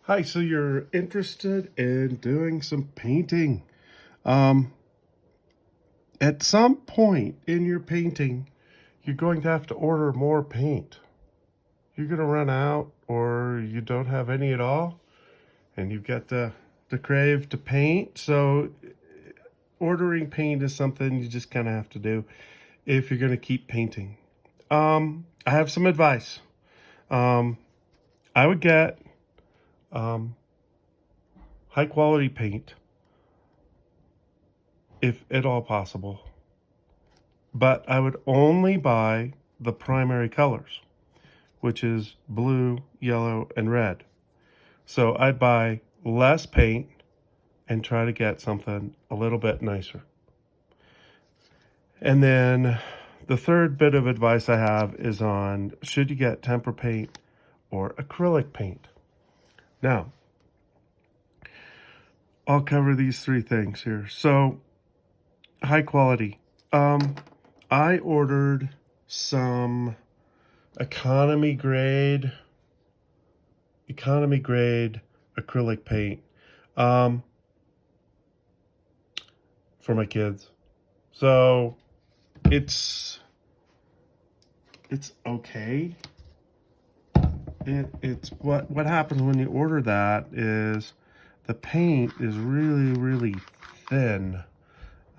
Hi, so you're interested in doing some painting. Um, at some point in your painting, you're going to have to order more paint. You're going to run out or you don't have any at all, and you've got the crave to paint. So ordering paint is something you just kind of have to do if you're going to keep painting. I have some advice. Um, I would get um, high quality paint if at all possible. But I would only buy the primary colors, which is blue, yellow, and red. So I'd buy less paint and try to get something a little bit nicer. And then the third bit of advice I have is on should you get tempera paint or acrylic paint. Now, I'll cover these three things here. So, high quality. I ordered some economy grade acrylic paint um, for my kids. So it's okay. It's what happens when you order that is the paint is really thin.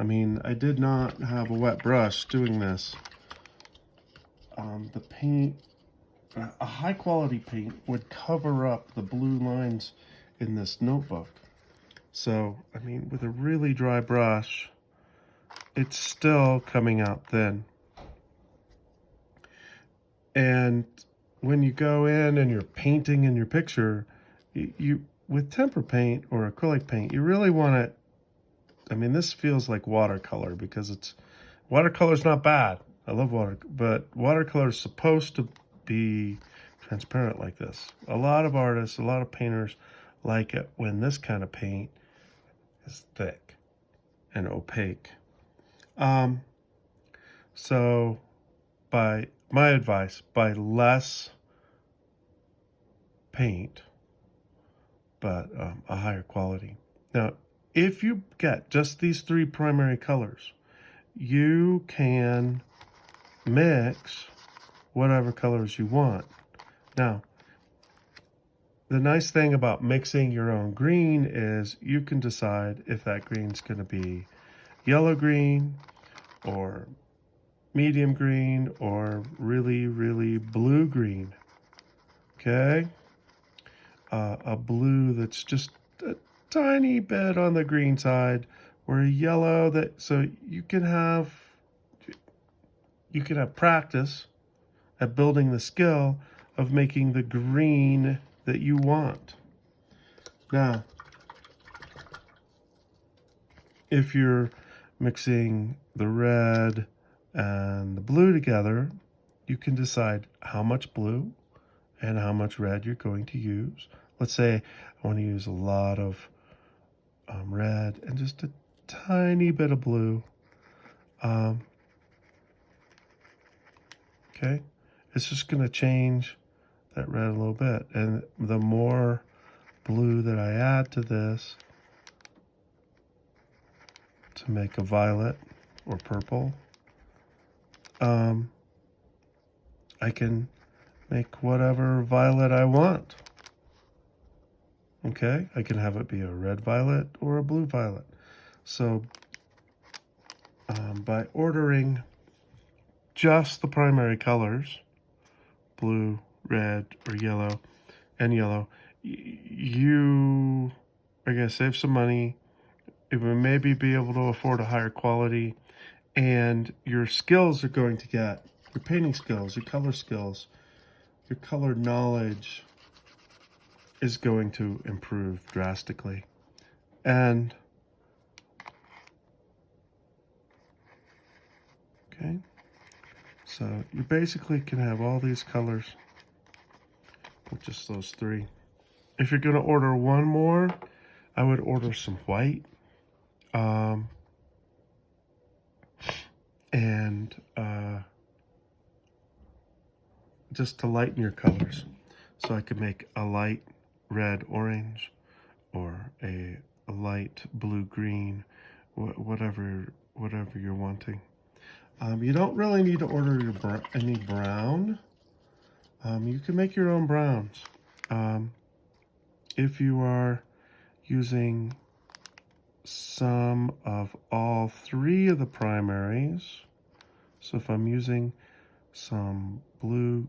I mean, I did not have a wet brush doing this. The paint, a high quality paint would cover up the blue lines in this notebook. So, I mean, with a really dry brush, it's still coming out thin. And when you go in and you're painting in your picture, you with tempera paint or acrylic paint, you really want it. I mean, this feels like watercolor because watercolor's not bad. I love water, but watercolor is supposed to be transparent like this. A lot of artists, a lot of painters like it when this kind of paint is thick and opaque. Um, so by my advice, buy less paint, but a higher quality. Now, if you get just these three primary colors, you can mix whatever colors you want. Now, the nice thing about mixing your own green is you can decide if that green's going to be yellow green or medium green or really blue green. Okay? A blue that's just a tiny bit on the green side, or a yellow that so you can have practice at building the skill of making the green that you want. Now, if you're mixing the red and the blue together, you can decide how much blue and how much red you're going to use. Let's say I want to use a lot of red and just a tiny bit of blue. Okay, it's just going to change that red a little bit. And the more blue that I add to this to make a violet or purple, I can make whatever violet I want. Okay, I can have it be a red violet or a blue violet. So by ordering just the primary colors, blue, red, or yellow, and yellow, you are going to save some money. It will maybe be able to afford a higher quality, and your skills are going to get, your painting skills, your color knowledge is going to improve drastically. And okay, so you basically can have all these colors with just those three. If you're going to order one more, I would order some white. And just to lighten your colors. So I could make a light red orange or a light blue green, whatever you're wanting. You don't really need to order any brown. You can make your own browns. If you are using some of all three of the primaries, so if I'm using some blue,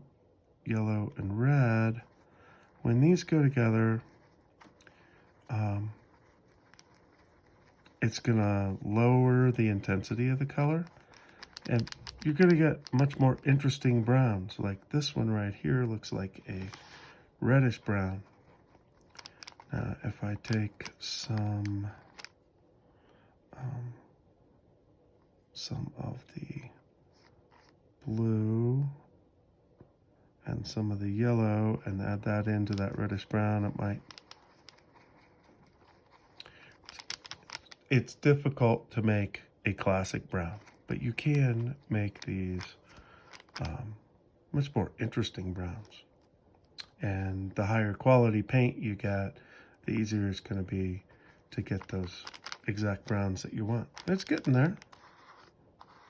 yellow, and red, when these go together, it's gonna lower the intensity of the color, and you're gonna get much more interesting browns. Like this one right here looks like a reddish brown. Now, if I take some of the blue and some of the yellow and add that into that reddish brown, it might. It's difficult to make a classic brown, but you can make these much more interesting browns. And the higher quality paint you get, the easier it's going to be to get those exact browns that you want. It's getting there.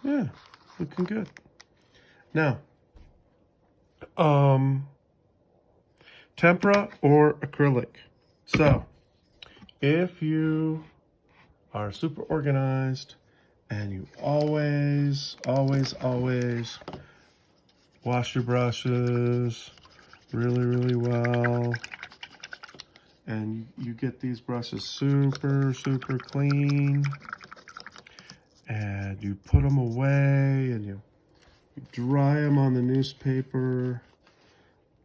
Yeah, looking good. Now, tempera or acrylic. So, if you are super organized and you always wash your brushes really well, and you get these brushes super clean, and you put them away and you dry them on the newspaper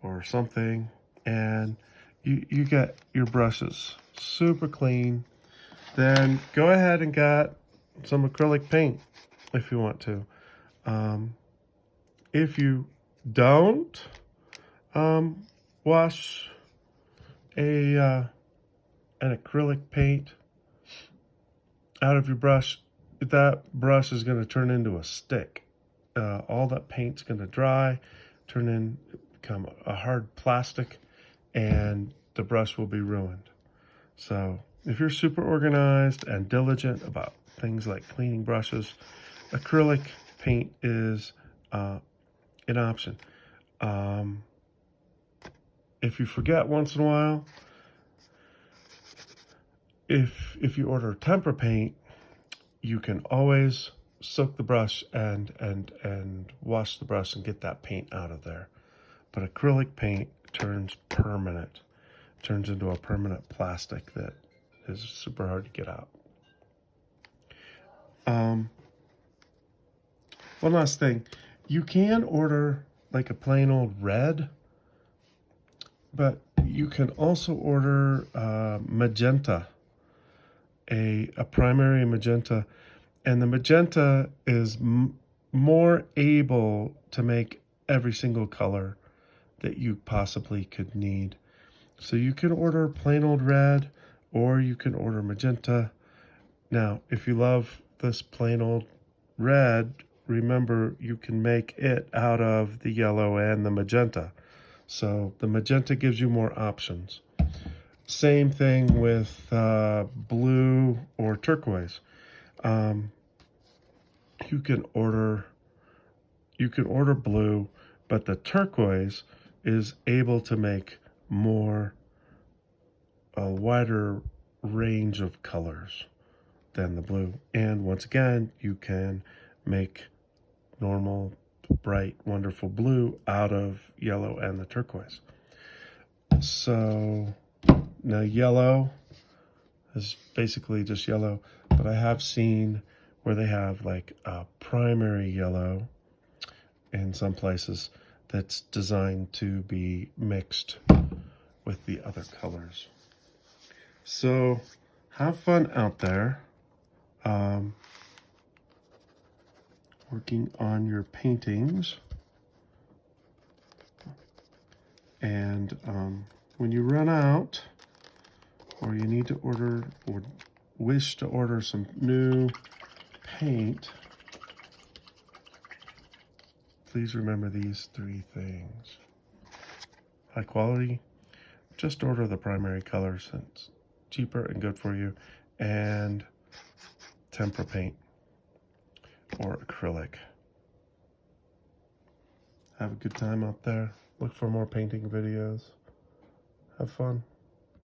or something, and you get your brushes super clean, then go ahead and get some acrylic paint if you want to. If you don't wash an acrylic paint out of your brush, that brush is going to turn into a stick. All that paint's going to dry, become a hard plastic, and the brush will be ruined. So if you're super organized and diligent about things like cleaning brushes, acrylic paint is an option. If you forget once in a while, if you order tempera paint, you can always soak the brush and wash the brush and get that paint out of there. But acrylic paint turns permanent, turns into a permanent plastic that is super hard to get out. One last thing, you can order like a plain old red, but you can also order magenta, a primary magenta, and the magenta is more able to make every single color that you possibly could need. So you can order plain old red, or you can order magenta. Now, if you love this plain old red, remember you can make it out of the yellow and the magenta. So the magenta gives you more options. Same thing with blue or turquoise. You can order blue, but the turquoise is able to make a wider range of colors than the blue. And once again, you can make normal, bright, wonderful blue out of yellow and the turquoise. So now yellow is basically just yellow, but I have seen where they have like a primary yellow in some places that's designed to be mixed with the other colors. So have fun out there working on your paintings, and when you run out, or you need to order or wish to order some new paint, please remember these three things: high quality, just order the primary colors. It's cheaper and good for you. And tempera paint or acrylic. Have a good time out there. Look for more painting videos. Have fun.